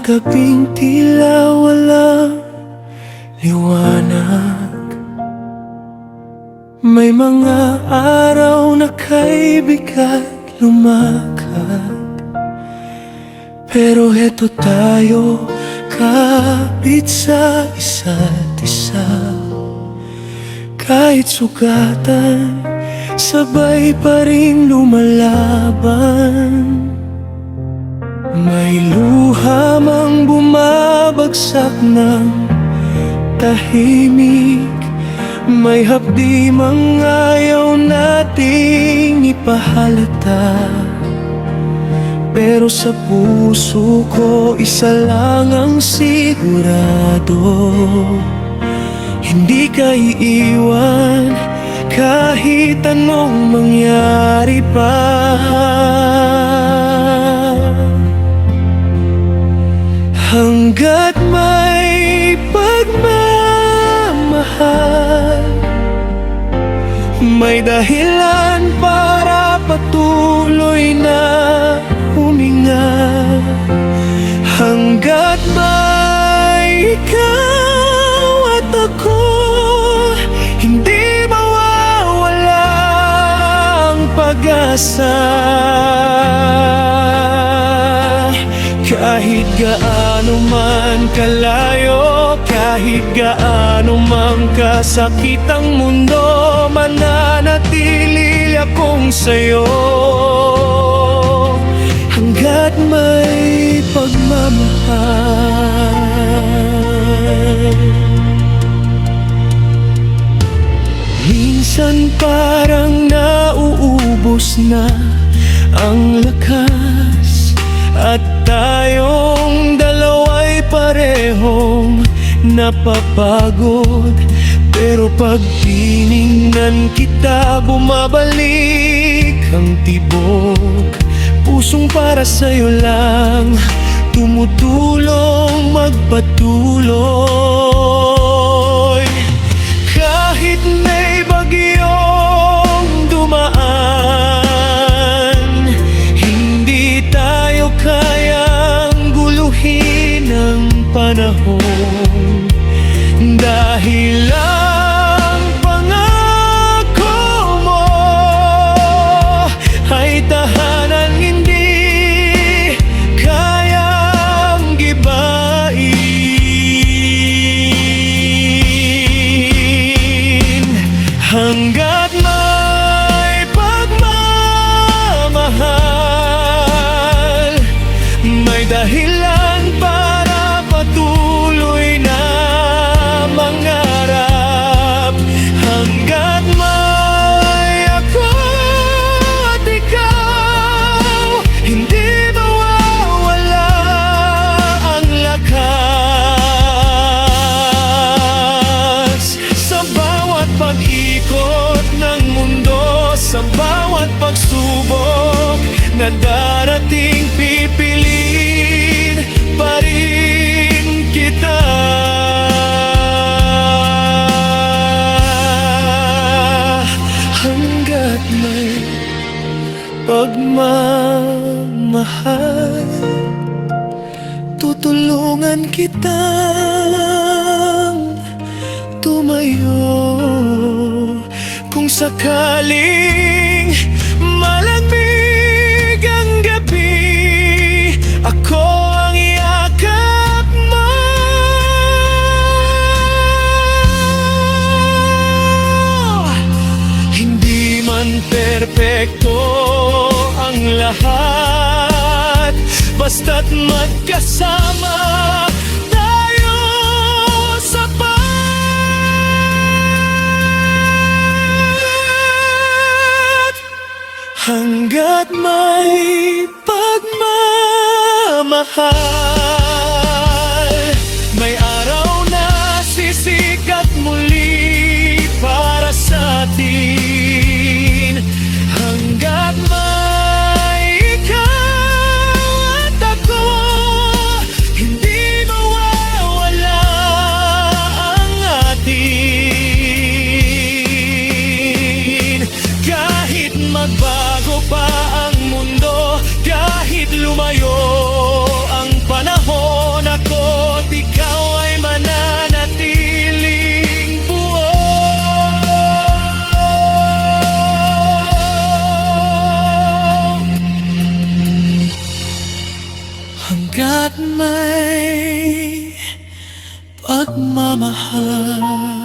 gabing tila walang liwanag. May mga araw na kay bigat lumakad, pero heto tayo, kapit sa isa't isa. Kahit sugatan, sabay pa rin lumalaban. May luha mang bumabagsak ng tahimik, may hapdi mang ayaw nating ipahalata. Pero sa puso ko, isa lang ang sigurado: hindi ka iiwan kahit anong mangyari pa. Hanggat may pagmamahal, may dahilan para patuloy na huminga. Hanggat may ikaw at ako, hindi mawawala ang pag-asa. Kahit gaano man kalayo, kahit gaano man kasakit ang mundo, mananatili akong sa'yo. Hanggat may pagmamahal. Minsan parang nauubos na ang lakas, at tayong dalawa'y parehong napapagod. Pero pag tiningnan kita, bumabalik ang tibok. Pusong para sa'yo lang, tumutulong magpatuloy. Kahit may bagyong dumaan, hindi tayo kayang guluhin ang panahon. Dahil ang pangako mo ay tahanan, hindi kayang gibain. Hanggat may pagmamahal, may dahilan para patuloy na mangarap. Hanggat may ako at ikaw, hindi mawawala ang lakas. Sa bawat pag-ikot ng mundo, sa bawat pagsubok na darating, pipiliin pa rin kita. Hanggat may pagmamahal, tutulungan kitang tumayo. Kung sakaling malamig ang gabi, ako ang yakap mo. Hindi man perpekto ang lahat, basta't magkasama tayo sapat. Hanggat may pagmamahal, may araw na sisikat muli para sa atin. Hanggat may ikaw at ako, hindi mawawala ang atin. Kahit magbago pa ang mundo, kahit lumayo ang panahon, hanggat may pagmamahal.